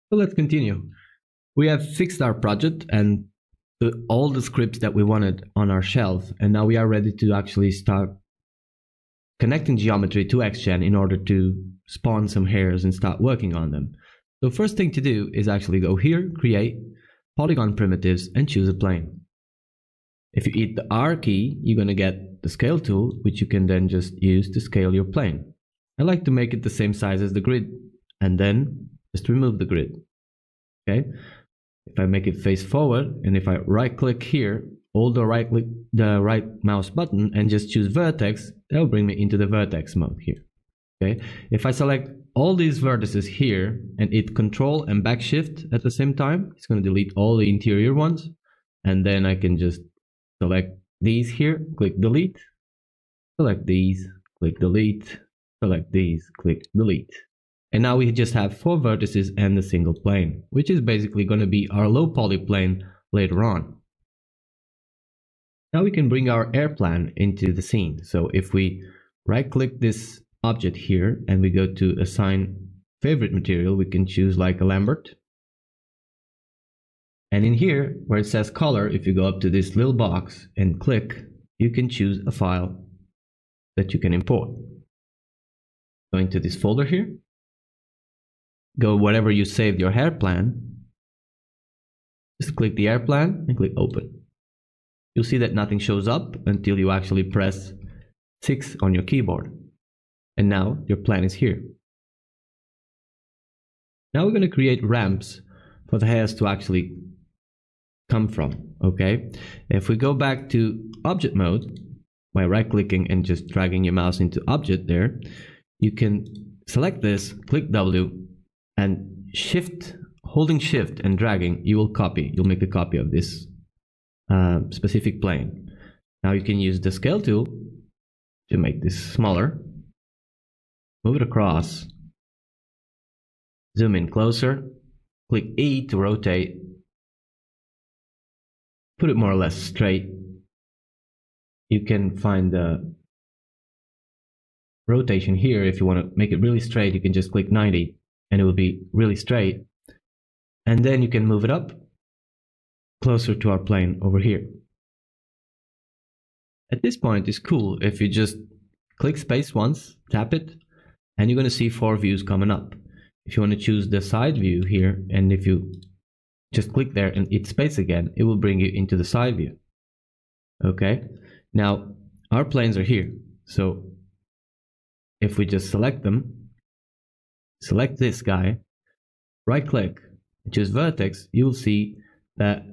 So let's continue. We have fixed our project and all the scripts that we wanted on our shelf, and now we are ready to actually start connecting geometry to XGen in order to spawn some hairs and start working on them. So first thing to do is actually go here, create, polygon primitives, and choose a plane. If you hit the R key, you're going to get the scale tool, which you can then just use to scale your plane. I like to make it the same size as the grid, and then just remove the grid. Okay. If I make it face forward, and if I right click here, hold the right mouse button and just choose vertex, that will bring me into the vertex mode here. Okay. If I select all these vertices here and hit Control and backshift at the same time, it's going to delete all the interior ones, and then I can just select these here, click delete, select these, click delete, select these, click delete. And now we just have 4 vertices and a single plane, which is basically going to be our low poly plane later on. Now we can bring our air plan into the scene. So if we right click this object here and we go to assign favorite material, we can choose like a Lambert. And in here where it says color, if you go up to this little box and click, you can choose a file that you can import. Go into this folder here, go wherever you saved your hair plan, just click the air plan and click open. You'll see that nothing shows up until you actually press 6 on your keyboard. And now your plan is here. Now we're going to create ramps for the hairs to actually come from. Okay, if we go back to object mode by right clicking and just dragging your mouse into object there, you can select this, click W, and holding shift and dragging, you'll make a copy of this specific plane. Now you can use the scale tool to make this smaller, move it across, zoom in closer, click E to rotate, put it more or less straight. You can find the rotation here. If you want to make it really straight, you can just click 90 and it will be really straight. And then you can move it up closer to our plane over here. At this point, it's cool if you just click space once, tap it, and you're going to see 4 views coming up. If you want to choose the side view here, and if you just click there and hit space again, it will bring you into the side view. Okay, now our planes are here. So if we just select them, select this guy, right click, choose vertex, you will see that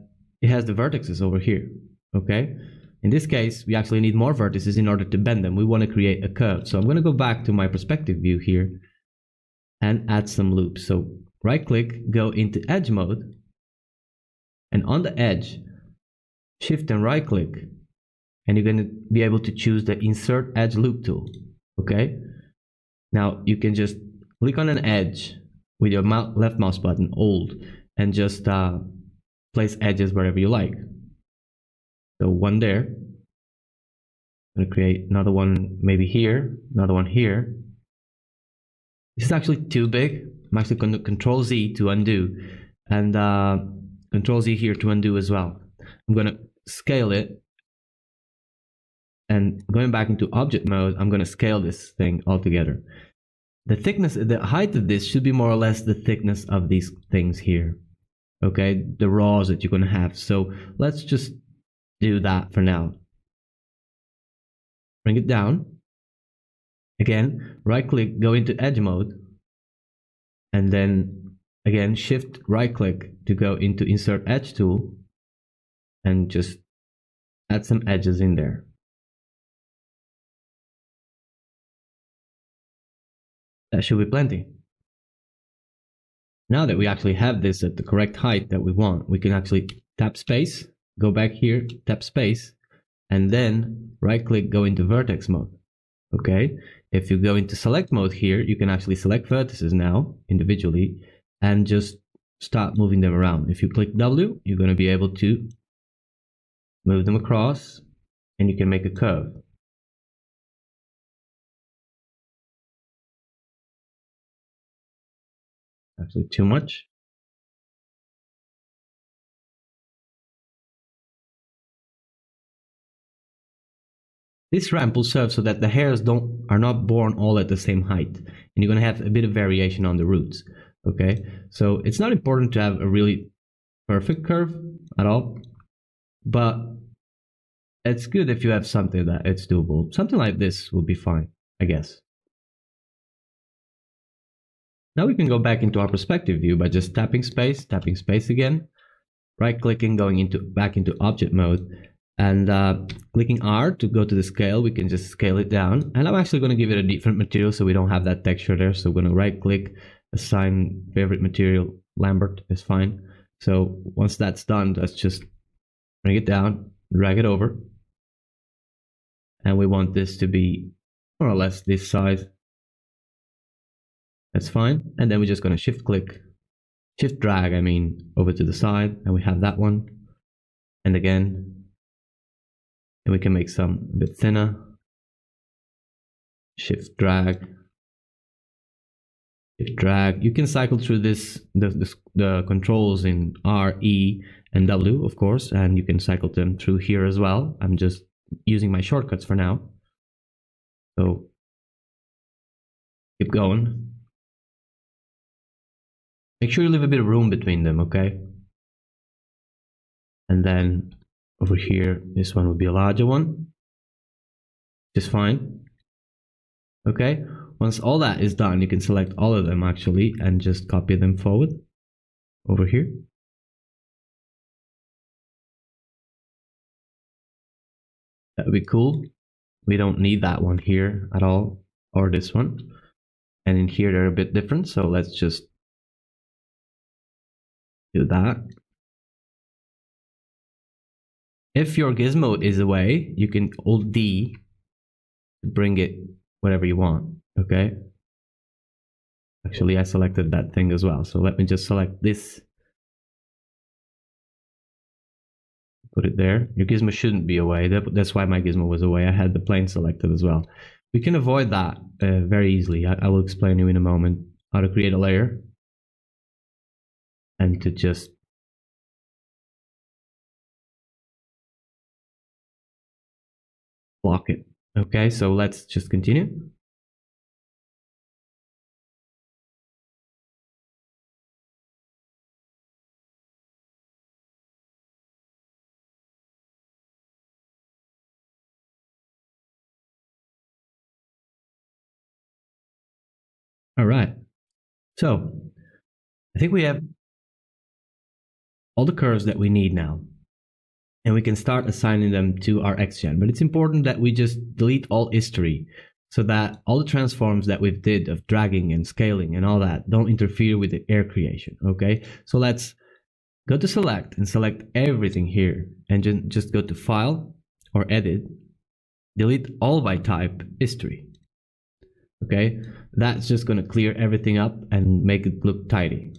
it has the vertices over here. Okay, in this case, we actually need more vertices in order to bend them. We want to create a curve. So I'm going to go back to my perspective view here and add some loops. So right click, go into edge mode, and on the edge, shift and right click, and you're going to be able to choose the insert edge loop tool. Okay, now you can just click on an edge with your left mouse button, hold, and just place edges wherever you like. So one there, I'm going to create another one maybe here, another one here. This is actually too big. I'm actually going to Control Z to undo, and Control Z here to undo as well. I'm going to scale it, and going back into object mode, I'm going to scale this thing altogether. The thickness, the height of this should be more or less the thickness of these things here. Okay, the raws that you're going to have. So let's just do that for now. Bring it down. Again, right click, go into edge mode, and then again shift right click to go into insert edge tool and just add some edges in there. That should be plenty. Now that we actually have this at the correct height that we want, we can actually tap space, go back here, tap space, and then right click, go into vertex mode. Okay, if you go into select mode here, you can actually select vertices now individually and just start moving them around. If you click W, you're going to be able to move them across, and you can make a curve. Actually too much. This ramp will serve so that the hairs are not born all at the same height, and you're going to have a bit of variation on the roots. Okay, so it's not important to have a really perfect curve at all, but it's good if you have something that it's doable. Something like this will be fine, I guess. Now we can go back into our perspective view by just tapping space again, right clicking, going back into object mode, and clicking R to go to the scale. We can just scale it down, and I'm actually going to give it a different material so we don't have that texture there. So we're going to right click, assign favorite material. Lambert is fine. So once that's done, let's just bring it down, drag it over, and we want this to be more or less this size. That's fine. And then we're just going to shift drag, over to the side, and we have that one. And again, and we can make some a bit thinner. Shift drag. You can cycle through the controls in R, E, and W, of course, and you can cycle them through here as well. I'm just using my shortcuts for now. So keep going. Make sure you leave a bit of room between them, okay? And then over here, this one would be a larger one. Just fine. Okay, once all that is done, you can select all of them actually and just copy them forward over here. That would be cool. We don't need that one here at all, or this one. And in here, they're a bit different, so let's just do that. If your gizmo is away, you can Alt D to bring it whatever you want, okay? Actually, I selected that thing as well, so let me just select this. Put it there. Your gizmo shouldn't be away. That's why my gizmo was away. I had the plane selected as well. We can avoid that very easily. I will explain to you in a moment how to create a layer and to just block it. Okay, so let's just continue. All right, so I think we have all the curves that we need now, and we can start assigning them to our XGen. But it's important that we just delete all history so that all the transforms that we've did of dragging and scaling and all that don't interfere with the air creation, okay? So let's go to select and select everything here and just go to file or edit, delete all by type history. Okay, that's just going to clear everything up and make it look tidy.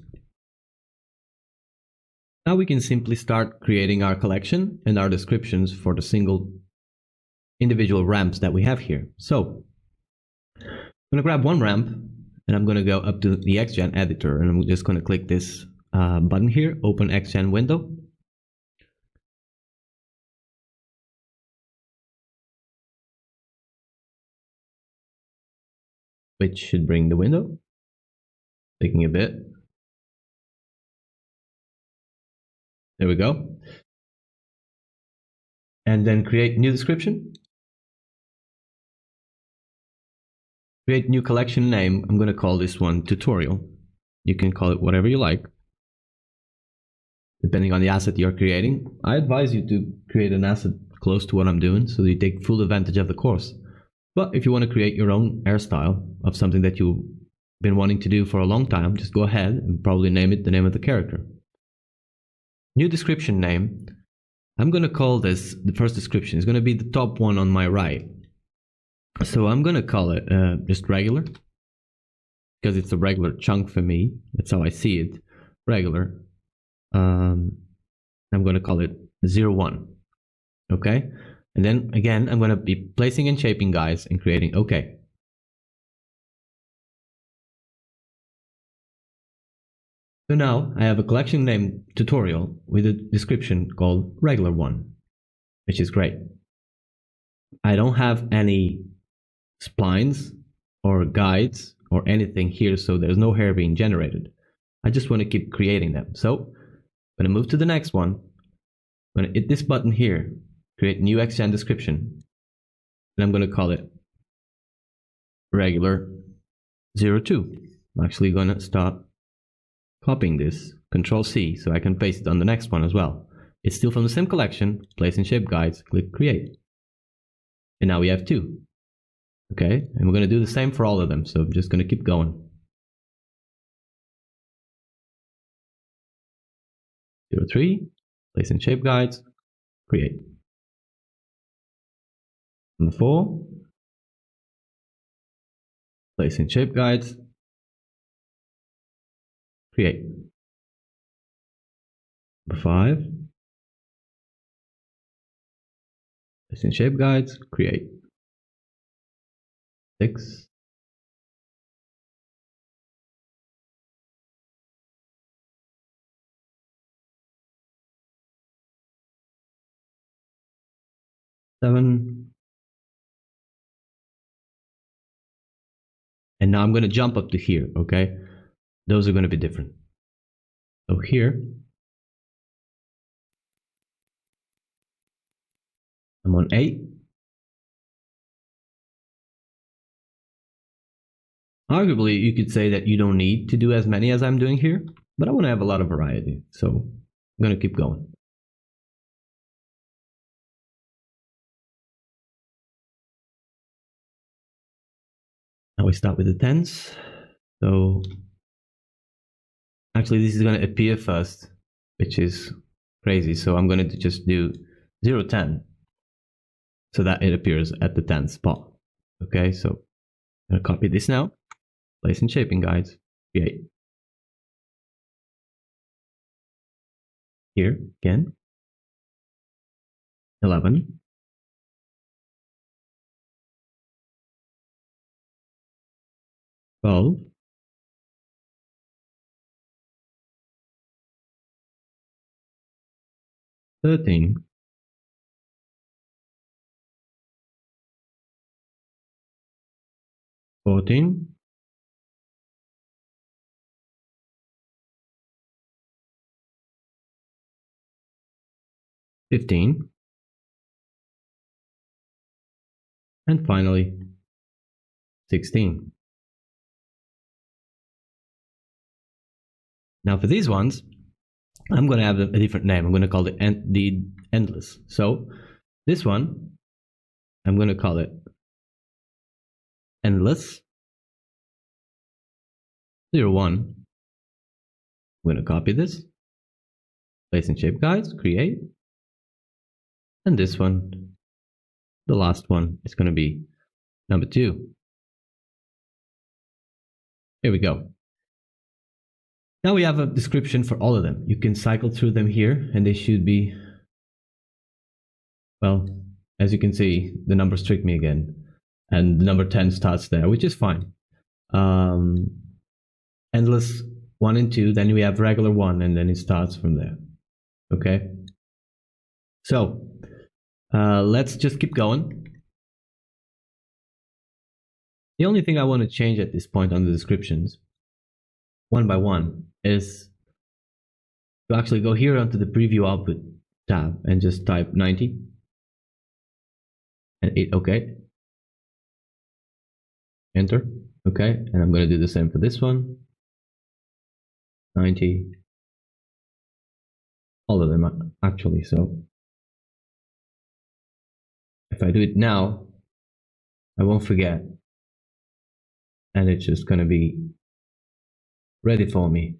Now we can simply start creating our collection and our descriptions for the single individual ramps that we have here. So I'm going to grab one ramp and I'm going to go up to the XGen editor and I'm just going to click this button here, open XGen window. Which should bring the window. Taking a bit. There we go. And then create new description. Create new collection name. I'm going to call this one tutorial. You can call it whatever you like, depending on the asset you're creating. I advise you to create an asset close to what I'm doing so that you take full advantage of the course. But if you want to create your own hairstyle of something that you've been wanting to do for a long time, just go ahead and probably name it the name of the character. New description name. I'm going to call this the first description. It's going to be the top one on my right. So I'm going to call it just regular, because it's a regular chunk for me. That's how I see it. Regular. I'm going to call it 01. Okay. And then again, I'm going to be placing and shaping guys and creating OK. So now I have a collection name tutorial with a description called regular one, which is great. I don't have any splines or guides or anything here, so there's no hair being generated. I just want to keep creating them. So I'm going to move to the next one. I'm going to hit this button here, create new XGen description, and I'm going to call it regular 02. I'm actually going to start copying this, Control C, so I can paste it on the next one as well. It's still from the same collection, place and shape guides, click create. And now we have 2. Okay, and we're going to do the same for all of them, so I'm just going to keep going. 03, place and shape guides, create. Number 4, place and shape guides, create. Number 5, place and shape guides, create. 6, 7, and now I'm going to jump up to here, okay? Those are going to be different. So here, I'm on 8. Arguably, you could say that you don't need to do as many as I'm doing here, but I want to have a lot of variety, so I'm going to keep going. Now we start with the 10s. So actually this is going to appear first, which is crazy. So I'm going to just do 0, 10 so that it appears at the 10th spot. Okay, so I'm going to copy this now, place and shaping guides, create. Here again, 11, 12, 13, 14, 15, and finally 16. Now for these ones, I'm going to have a different name. I'm going to call it the endless. So this one, I'm going to call it endless 01. I'm going to copy this, place and shape guides, create. And this one, the last one, is going to be number 2. Here we go. Now we have a description for all of them. You can cycle through them here and they should be, well, as you can see, the numbers trick me again. And the number 10 starts there, which is fine. Endless 1 and 2, then we have regular 1, and then it starts from there. Okay? So, let's just keep going. The only thing I want to change at this point on the descriptions, one by one, is to actually go here onto the preview output tab and just type 90 and hit OK. Enter. Okay, and I'm going to do the same for this one. 90. All of them actually. So if I do it now, I won't forget. And it's just going to be ready for me.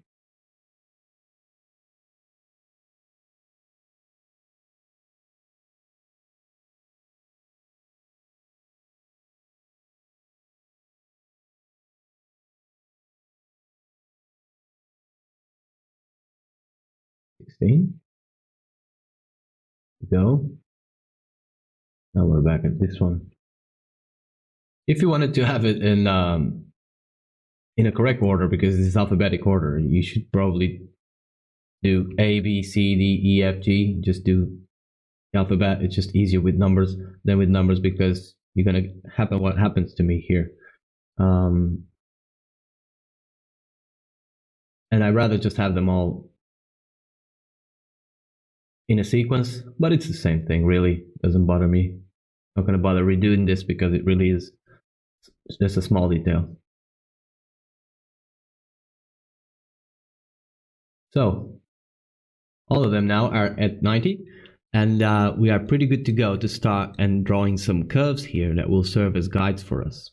Go. Now we're back at this one. If you wanted to have it in a correct order, because this is alphabetic order, you should probably do A, B, C, D, E, F, G. Just do the alphabet. It's just easier with numbers than with numbers because you're gonna happen what happens to me here. And I'd rather just have them all in a sequence, but it's the same thing, really. Doesn't bother me. Not gonna bother redoing this because it really is just a small detail. So all of them now are at 90, and we are pretty good to go to start and drawing some curves here that will serve as guides for us.